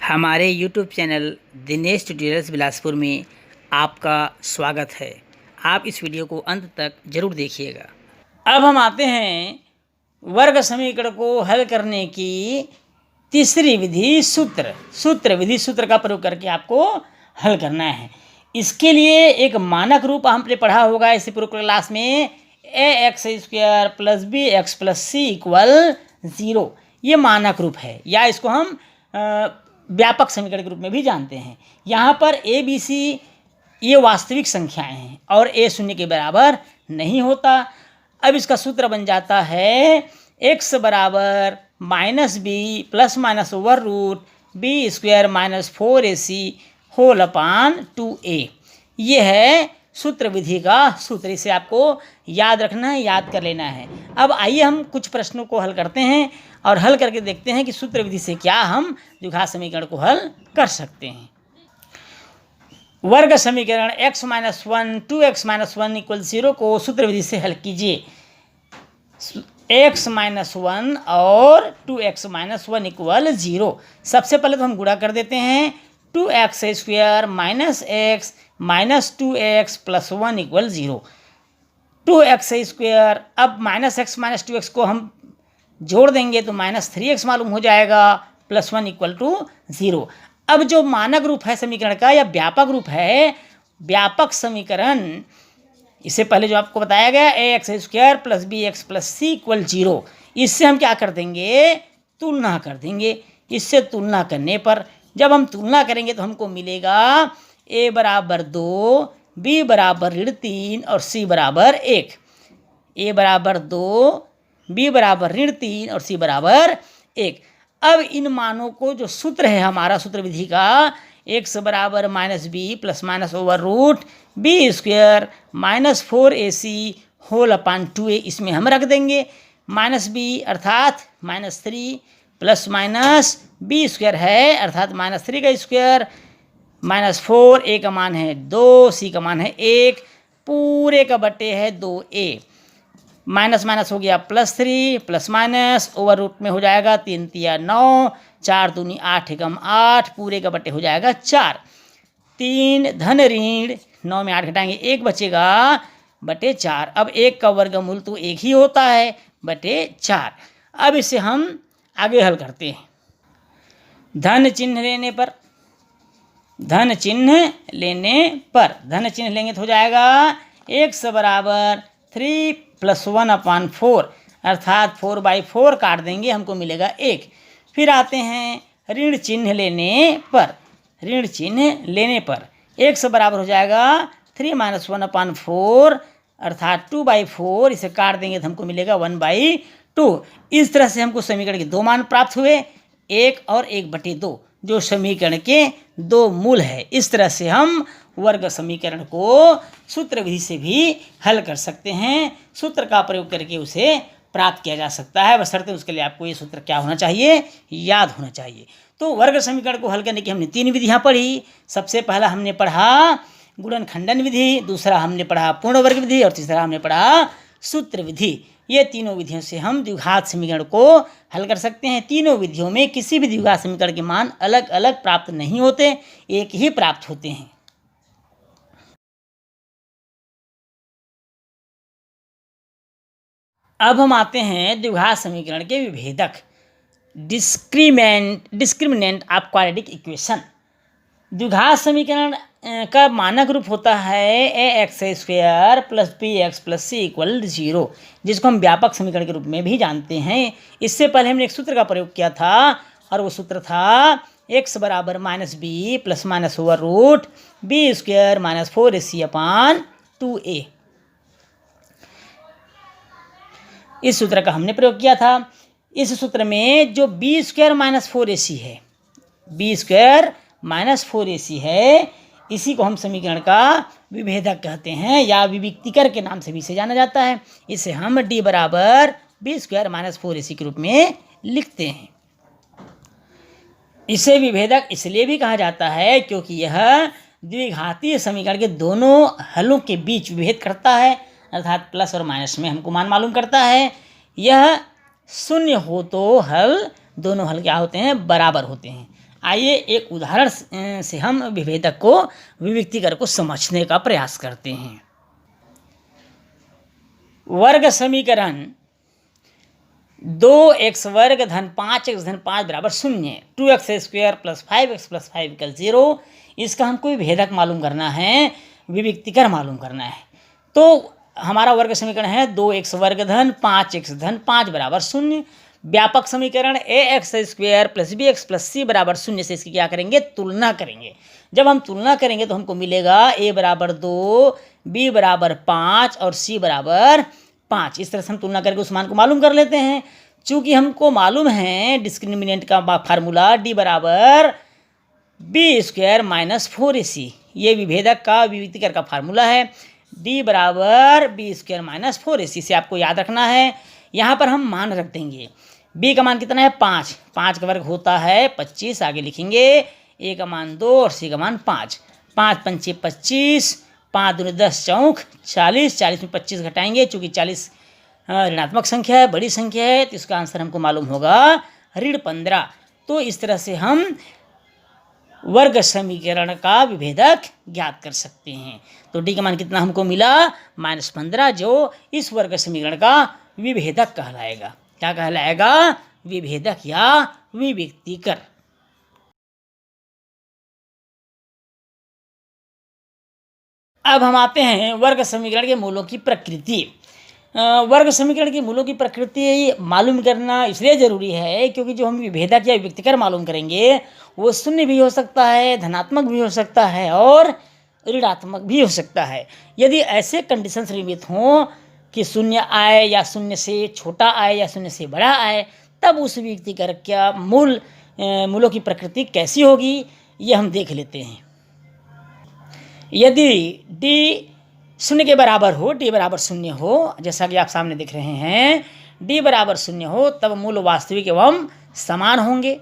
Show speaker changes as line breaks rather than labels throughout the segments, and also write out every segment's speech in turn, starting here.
हमारे YouTube channel Dinesh tutorials Bilaspur में आपका स्वागत है। आप इस वीडियो को अंत तक जरूर देखिएगा। अब हम आते हैं वर्ग समीकरण को हल करने की तीसरी विधि सूत्र विधि सूत्र का प्रयोग करके आपको हल करना है। इसके लिए एक मानक रूप हमने पढ़ा होगा इसी पूर्व क्लास में, ax² plus b x plus c equal 0। ये मानक रूप है, या इसको हम व्यापक समीकरण के रूप में भी जानते हैं। यहाँ पर ए बी सी ये वास्तविक संख्याएं हैं और ए शून्य के बराबर नहीं होता। अब इसका सूत्र बन जाता है x बराबर minus B plus minus over root B square minus 4ac whole upon 2a। ये है सूत्र विधि का सूत्र। इसे आपको याद रखना है, याद कर लेना है। अब आइए हम कुछ प्रश्नों को हल करते हैं और हल करके देखते हैं कि सूत्र विधि से क्या हम द्विघात समीकरण को हल कर सकते हैं। वर्ग समीकरण x minus 1 2x minus 1 equal 0 को सूत्र विधि से हल कीजिए। x माइनस 1 और 2x माइनस 1 इक्वल 0। सबसे पहले तो हम गुणा कर देते हैं। 2x² minus x minus 2x plus 1 equal 0। 2x², अब माइनस x माइनस 2x को हम जोड़ देंगे तो माइनस 3x मालूम हो जाएगा, प्लस 1 इक्वल टू 0। अब जो मानक रूप है समीकरण का या व्यापक रूप है, व्यापक समीकरण, इससे पहले जो आपको बताया गया ax² plus b x plus c equal 0, इससे हम क्या कर देंगे, तुलना कर देंगे। इससे तुलना करने पर जब हम तुलना करेंगे तो हमको मिलेगा a बराबर 2, b बराबर -3 और c बराबर 1। a बराबर 2, b बराबर -3 और c बराबर 1। अब इन मानों को, जो सूत्र है हमारा सूत्र विधि का, x बराबर minus B plus minus over root B square minus 4ac whole upon 2a, इसमें हम रख देंगे। माइनस बी अर्थात minus 3 plus minus B square है अर्थात माइनस 3 का स्क्वायर माइनस 4, a का मान है 2, c का मान है 1, पूरे का बटे है 2a। माइनस माइनस हो गया plus 3 plus minus over root में हो जाएगा 3 तिया 9, 4 दूनी 8 एकम 8, पूरे का बटे हो जाएगा 4। 3 धन ऋण 9 में 8 घटाएंगे 1 बचेगा बटे 4। अब 1 का वर्गमूल तो 1 ही होता है, बटे 4। अब इसे हम आगे हल करते हैं। धन चिन्ह लेने पर धन चिन्ह लेंगे तो हो जाएगा x बराबर 3 प्लस 1 अपान 4 अर्थात 4/4 काट देंगे, हमको मिलेगा 1। फिर आते हैं ऋण चिन्ह लेने पर x बराबर हो जाएगा 3 माइनस 1 अपान 4 अर्थात 2/4, इसे काट देंगे तो हमको मिलेगा 1/2। इस तरह से हमको समीकरण के दो मान प्राप्त हुए, 1 और 1/2, जो समीकरण के दो मूल है। इस तरह से हम वर्ग समीकरण को सूत्र विधि से भी हल कर सकते हैं। सूत्र का प्रयोग करके उसे प्राप्त किया जा सकता है, बशर्ते उसके लिए आपको ये सूत्र क्या होना चाहिए, याद होना चाहिए। तो वर्ग समीकरण को हल करने की हमने 3 विधियां पढ़ी। सबसे पहला हमने पढ़ा गुणनखंडन विधि, दूसरा हमने पढ़ा पूर्ण वर्ग विधि और तीसरा हमने पढ़ा सूत्र विधि। ये तीनों विधियों से हम द्विघात समीकरण को हल कर सकते हैं। तीनों विधियों में किसी भी द्विघात समीकरण के मान अलग अलग प्राप्त नहीं होते, एक ही प्राप्त होते हैं। अब हम आते हैं द्विघात समीकरण के विभेदक, डिस्क्रिमिनेंट ऑफ क्वाड्रेटिक इक्वेशन। द्विघात समीकरण का मानक रूप होता है ax² plus b x plus c equal 0, जिसको हम व्यापक समीकरण के रूप में भी जानते हैं। इससे पहले हमने एक सूत्र का प्रयोग किया था और वो सूत्र था x बराबर minus B plus minus over root B square minus 4ac upon 2a। इस सूत्र का हमने प्रयोग किया था। इस सूत्र में जो b² माइनस 4ac है, b² माइनस 4ac है, इसी को हम समीकरण का विभेदक कहते हैं या विविक्तिकर के नाम से भी इसे जाना जाता है। इसे हम d बराबर b² माइनस 4ac के रूप में लिखते हैं। इसे विभेदक इसलिए भी कहा जाता है क्योंकि यह द्विघातीय समीकरण के दोनों हलों के बीच विभेद करता है, अर्थात प्लस और माइनस में हमको मान मालूम करता है। यह शून्य हो तो दोनों हल क्या होते हैं, बराबर होते हैं। आइए एक उदाहरण से हम विभेदक को विविक्तिकर को समझने का प्रयास करते हैं। वर्ग समीकरण 2x वर्ग धन 5x धन 5 बराबर 0, 2x square plus 5x plus 5 equal 0, इसका हमको विभेदक मालूम करना है, विविक्तिकर मालूम करना है। तो हमारा वर्ग समीकरण है 2x वर्ग धन 5x धन 5 बराबर 0। व्यापक समीकरण ax square plus bx plus c बराबर 0 से इसकी क्या करेंगे, तुलना करेंगे। जब हम तुलना करेंगे तो हमको मिलेगा a बराबर 2, b बराबर 5 और c बराबर 5। इस तरह से हम तुलना करके उस मान को मालूम कर लेते हैं। चूंकि हमको मालूम है डिस्क्रिमिनेंट का फार्मूला d बराबर बी स्क्वायर माइनस 4ac, ये विभेदक का विविक्तिकर का फार्मूला है। d बराबर बी स्क्वायर माइनस 4ac से आपको याद रखना है। यहाँ पर हम मान रख देंगे। b का मान कितना है 5, 5 का वर्ग होता है 25, आगे लिखेंगे a का मान 2 और c का मान 5, 5 पंचे 25, 5 दूनी 10 चौक 40, 40 में 25 घटाएंगे, चूँकि 40 ऋणात्मक संख्या है, बड़ी संख्या है, तो इसका आंसर हमको मालूम होगा ऋण 15। तो इस तरह से हम वर्ग समीकरण का विभेदक ज्ञात कर सकते हैं। तो डी का मान कितना हमको मिला -15, जो इस वर्ग समीकरण का विभेदक कहलाएगा। क्या कहलाएगा, विभेदक या विविक्तिकर। अब हम आते हैं वर्ग समीकरण के मूलों की प्रकृति। वर्ग समीकरण के मूलों की प्रकृति मालूम करना इसलिए ज़रूरी है क्योंकि जो हम विभेदक या विविक्तिकर मालूम करेंगे वो शून्य भी हो सकता है, धनात्मक भी हो सकता है और ऋणात्मक भी हो सकता है। यदि ऐसे कंडीशंस निर्मित हों कि शून्य आए या शून्य से छोटा आए या शून्य से बड़ा आए, तब उस विविक्तिकर का मूलों की प्रकृति कैसी होगी, ये हम देख लेते हैं। यदि d शून्य के बराबर हो, d बराबर 0 हो, जैसा कि आप सामने देख रहे हैं, d बराबर 0 हो, तब मूल वास्तविक एवं समान होंगे।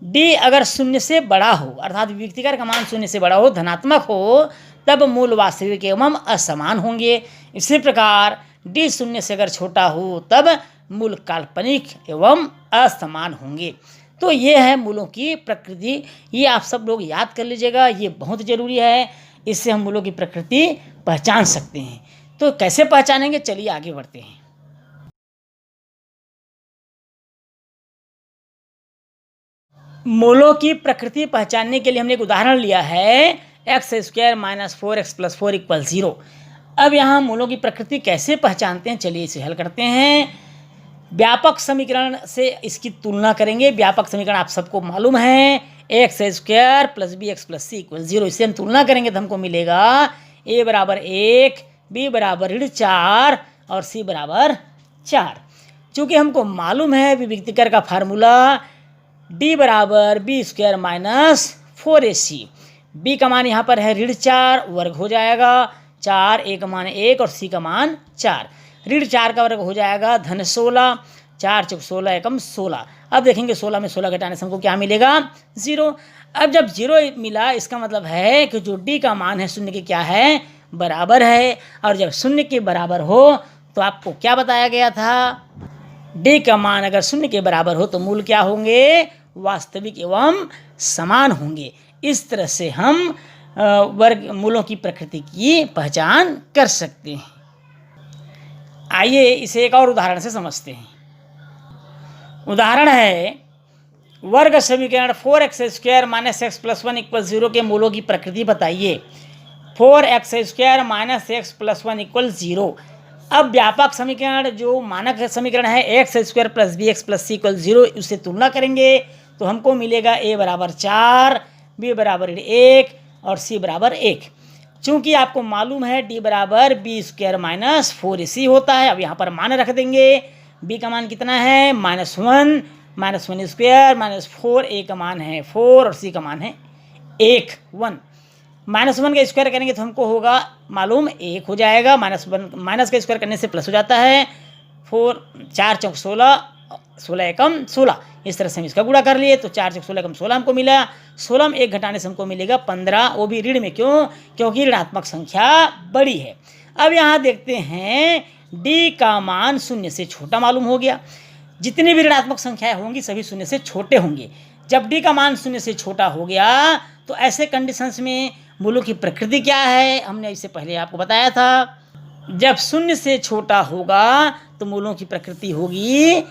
d अगर 0 से बड़ा हो, अर्थात विविक्तिकर का मान 0 से बड़ा हो, धनात्मक हो, तब मूल वास्तविक एवं असमान होंगे। इसी प्रकार d 0 से अगर छोटा हो, तब मूल काल्पनिक एवं असमान होंगे। तो ये है मूलों की प्रकृति, ये आप सब लोग याद कर लीजिएगा, ये बहुत ज़रूरी है। इससे हम मूलों की प्रकृति पहचान सकते हैं। तो कैसे पहचानेंगे, चलिए आगे बढ़ते हैं। मूलों की प्रकृति पहचानने के लिए हमने एक उदाहरण लिया है, x square minus 4x plus 4 equal 0। अब यहाँ मूलों की प्रकृति कैसे पहचानते हैं, चलिए इसे हल करते हैं। व्यापक समीकरण से इसकी तुलना करेंगे। व्यापक समीकरण आप सबको मालूम है, x square plus b x plus c equal 0। इससे हम तुलना करेंगे तो हमको मिलेगा a बराबर 1, b बराबर ऋण 4 और c बराबर 4। चूँकि हमको मालूम है विविक्तिकर का फार्मूला d बराबर B square minus 4ac, b का मान यहाँ पर है ऋण 4, वर्ग हो जाएगा 4, a का मान 1 और c का मान 4। ऋण 4 का वर्ग हो जाएगा धन 16, 4 चौक 16 एकम 16। अब देखेंगे 16 में 16 घटाने से हमको क्या मिलेगा, 0। अब जब 0 मिला, इसका मतलब है कि जो d का मान है शून्य के क्या है, बराबर है। और जब शून्य के बराबर हो तो आपको क्या बताया गया था, d का मान अगर शून्य के बराबर हो तो मूल क्या होंगे, वास्तविक एवं समान होंगे। इस तरह से हम वर्ग मूलों की प्रकृति की पहचान कर सकते हैं। आइए इसे एक और उदाहरण से समझते हैं। उदाहरण है वर्ग समीकरण 4x square minus x plus 1 equal 0 के मूलों की प्रकृति बताइए। 4x square minus x plus 1 equal 0। अब व्यापक समीकरण जो मानक समीकरण है x square plus b x plus c equal 0, उससे तुलना करेंगे तो हमको मिलेगा a बराबर 4, b बराबर 1 और c बराबर 1। चूँकि आपको मालूम है d बराबर बी स्क्वायर माइनस 4ac होता है। अब यहाँ पर मान रख देंगे, b का मान कितना है -1, -1 स्क्वायर -4, a का मान है 4 और c का मान है 1। -1 का स्क्वायर करेंगे तो हमको होगा मालूम 1 हो जाएगा, माइनस का स्क्वायर करने से प्लस हो जाता है। 4 4 चौक 16, 16 एकम 16। इस तरह से हम इसका गुणा कर लिए तो 4 चौक 16 एकम 16 हमको मिला। 16 में 1 घटाने से हमको मिलेगा 15, वो भी ऋण में। क्यों, क्योंकि ऋणात्मक संख्या बड़ी है। अब यहाँ देखते हैं d का मान शून्य से छोटा मालूम हो गया। जितनी भी ऋणात्मक संख्याएं होंगी सभी शून्य से छोटे होंगे। जब डी का मान 0 से छोटा हो गया तो ऐसे कंडीशंस में मूलों की प्रकृति क्या है, हमने इससे पहले आपको बताया था। जब 0 से छोटा होगा तो मूलों की प्रकृति होगी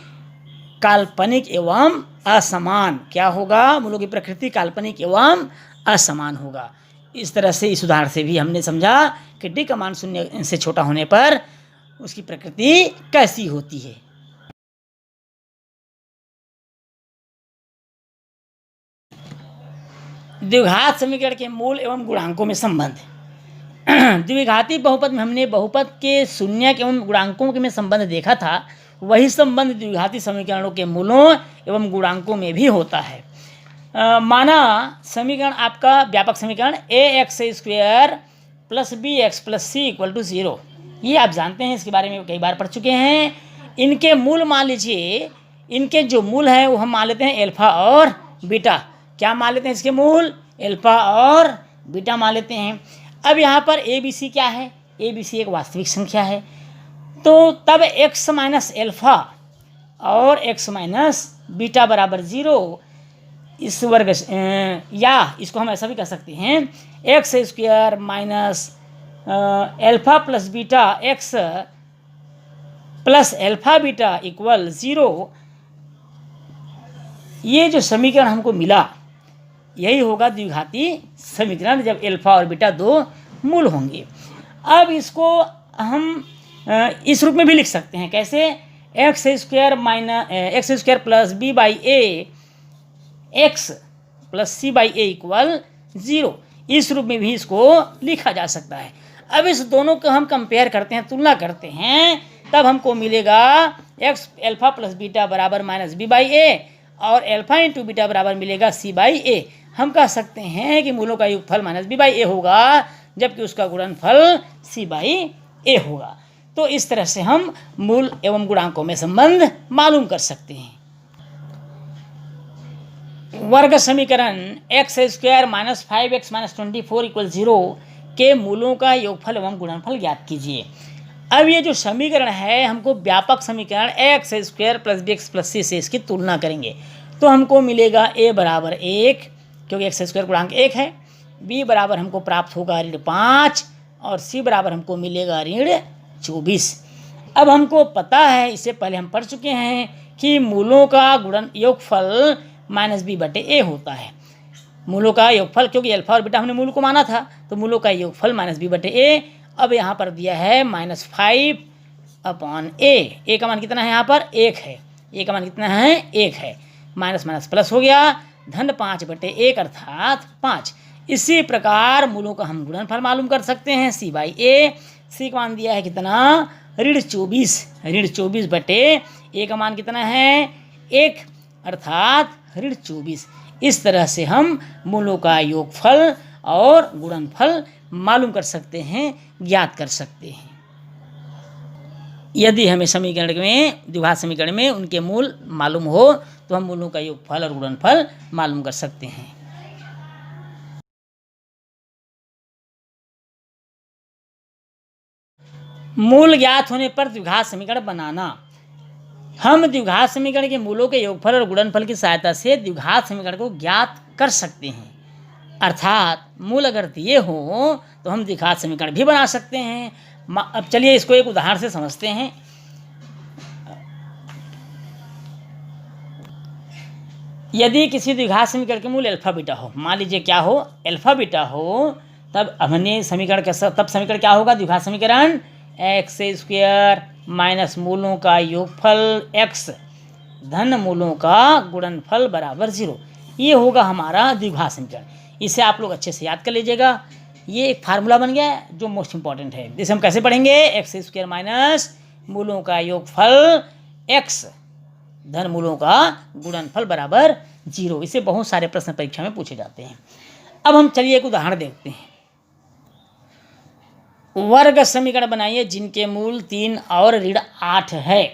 काल्पनिक एवं असमान। क्या होगा? मूलों की प्रकृति काल्पनिक एवं असमान होगा। इस तरह से इस उदाहरण से भी हमने समझा कि डी का मान 0 से छोटा होने पर उसकी प्रकृति कैसी होती है। द्विघात समीकरण के मूल एवं गुणांकों में संबंध। द्विघाती बहुपद में हमने बहुपद के शून्यक एवं गुणांकों के में संबंध देखा था, वही संबंध द्विघाती समीकरणों के मूलों एवं गुणांकों में भी होता है। माना समीकरण आपका व्यापक समीकरण ax² + bx + c = 0, ये आप जानते हैं, इसके बारे में कई बार पढ़ चुके हैं। इनके मूल मान लीजिए, इनके जो मूल हैं वो हम मान लेते हैं अल्फा और बीटा। क्या मान लेते हैं? इसके मूल अल्फा और बीटा मान लेते हैं। अब यहाँ पर ए बी सी क्या है? ए बी सी एक वास्तविक संख्या है, तो तब x - अल्फा और x - बीटा बराबर 0 इस वर्ग, या इसको हम ऐसा भी कर सकते हैं x² - alpha + beta x + alpha beta = 0। ये जो समीकरण हमको मिला यही होगा द्विघाती समीकरण, जब अल्फा और बीटा दो मूल होंगे। अब इसको हम इस रूप में भी लिख सकते हैं। कैसे? x² + b/a x + c/a = 0, इस रूप में भी इसको लिखा जा सकता है। अब इस दोनों को हम कंपेयर करते हैं, तुलना करते हैं, तब हमको मिलेगा x अल्फा + बीटा बराबर -b/a और अल्फा × बीटा बराबर मिलेगा c/a। हम कह सकते हैं कि मूलों का योगफल -b/a होगा, जबकि उसका गुणनफल c/a होगा। तो इस तरह से हम मूल एवं गुणांकों में संबंध मालूम कर सकते हैं। वर्ग समीकरण x² - 5x - 24 = 0 के मूलों का योगफल एवं गुणनफल ज्ञात कीजिए। अब ये जो समीकरण है, हमको व्यापक समीकरण x² + bx + c से इसकी तुलना करेंगे, तो हमको मिलेगा a बराबर 1, क्योंकि x² गुणांक 1 है, b बराबर हमको प्राप्त होगा -5 और c बराबर हमको मिलेगा -24। अब हमको पता है, इससे पहले हम पढ़ चुके हैं कि मूलों का गुणन योगफल -b/a होता है। मूलों का योगफल, क्योंकि अल्फा और बीटा हमने मूल को माना था, तो मूलों का योगफल -b/a। अब यहाँ पर दिया है -5/a। a का मान कितना है? यहाँ पर 1 है। a का मान कितना है? 1 है। माइनस माइनस प्लस हो गया, -5/1 अर्थात 5। इसी प्रकार मूलों का हम गुणनफल मालूम कर सकते हैं c/a। c का मान दिया है कितना? -24। -24/a का मान कितना है? 1 अर्थात -24। इस तरह से हम मूलों का योगफल और गुणनफल मालूम कर सकते हैं, ज्ञात कर सकते हैं। यदि हमें समीकरण में, द्विघात समीकरण में उनके मूल मालूम हो तो हम मूलों का योगफल और गुणनफल मालूम कर सकते हैं। मूल ज्ञात होने पर द्विघात समीकरण बनाना। हम द्विघात समीकरण के मूलों के योगफल और गुणनफल की सहायता से द्विघात समीकरण को ज्ञात कर सकते हैं। अर्थात मूल अगर दिए हो तो हम द्विघात समीकरण भी बना सकते हैं। अब चलिए इसको एक उदाहरण से समझते हैं। यदि किसी द्विघात समीकरण के मूल अल्फा बीटा हो, मान लीजिए क्या हो? अल्फा बीटा हो, तब हमने समीकरण कैसा, तब समीकरण क्या होगा? द्विघात समीकरण x² माइनस मूलों का योगफल x धन मूलों का गुणनफल बराबर 0। ये होगा हमारा द्विघात समीकरण। इसे आप लोग अच्छे से याद कर लीजिएगा। ये एक फार्मूला बन गया है जो मोस्ट इंपॉर्टेंट है। इसे हम कैसे पढ़ेंगे? x² माइनस मूलों का योगफल x धन मूलों का गुणनफल बराबर 0। इसे बहुत सारे प्रश्न परीक्षा में पूछे जाते हैं। अब हम चलिए एक उदाहरण देखते हैं। वर्ग समीकरण बनाइए जिनके मूल 3 और ऋण 8 है।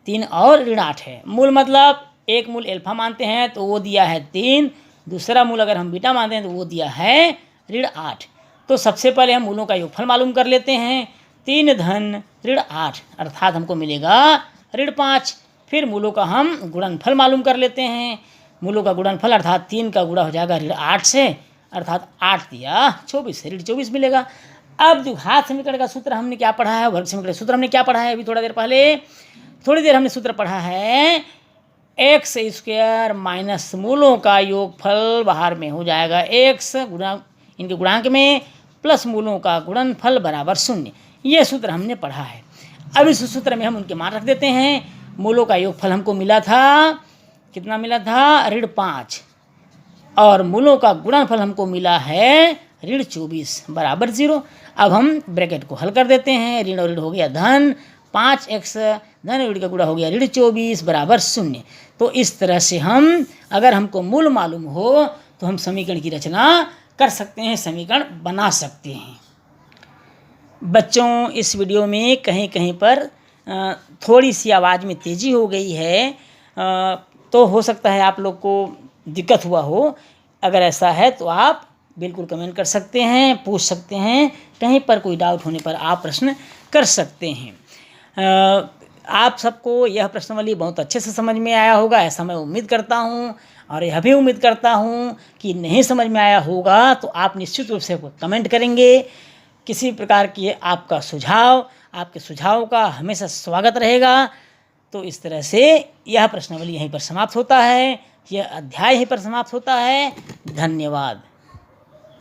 3 और ऋण 8 है। मूल मतलब एक मूल अल्फा मानते हैं तो वो दिया है 3, दूसरा मूल अगर हम बीटा मानते हैं तो वो दिया है ऋण 8। तो सबसे पहले हम मूलों का योगफल मालूम कर लेते हैं। 3 धन ऋण 8 अर्थात हमको मिलेगा ऋण 5। फिर मूलों का हम गुणनफल मालूम कर लेते हैं। मूलों का गुणनफल अर्थात 3 का गुणा हो जाएगा ऋण 8 से, अर्थात 8 दिया 24 से ऋण 24 मिलेगा। अब द्विघात समीकरण का सूत्र हमने क्या पढ़ा है, वर्ग समीकरण का सूत्र हमने क्या पढ़ा है अभी थोड़ी देर हमने सूत्र पढ़ा है, एक्स स्क्वायर माइनस मूलों का योगफल बाहर में हो जाएगा एक्स गुणा इनके गुणांक में प्लस मूलों का गुणनफल बराबर 0। ये सूत्र हमने पढ़ा है। अब इस सूत्र में हम उनके मान रख देते हैं। मूलों का योगफल हमको मिला था, कितना मिला था, ऋण 5, और मूलों का गुणनफल हमको मिला है ऋण 24 बराबर 0। अब हम ब्रैकेट को हल कर देते हैं, ऋण और ऋण हो गया धन, 5x धन ऋण का गुणा हो गया ऋण 24 बराबर 0। तो इस तरह से हम, अगर हमको मूल मालूम हो तो हम समीकरण की रचना कर सकते हैं, समीकरण बना सकते हैं। बच्चों, इस वीडियो में कहीं कहीं पर थोड़ी सी आवाज़ में तेज़ी हो गई है, तो हो सकता है आप लोग को दिक्कत हुआ हो। अगर ऐसा है तो आप बिल्कुल कमेंट कर सकते हैं, पूछ सकते हैं, कहीं पर कोई डाउट होने पर आप प्रश्न कर सकते हैं। आप सबको यह प्रश्नावली बहुत अच्छे से समझ में आया होगा, ऐसा मैं उम्मीद करता हूँ, और यह भी उम्मीद करता हूँ कि नहीं समझ में आया होगा तो आप निश्चित रूप से कमेंट करेंगे। किसी प्रकार की आपका सुझाव, आपके सुझाव का हमेशा स्वागत रहेगा। तो इस तरह से यह प्रश्नावली यहीं पर समाप्त होता है, यह अध्याय यहीं पर समाप्त होता है। धन्यवाद।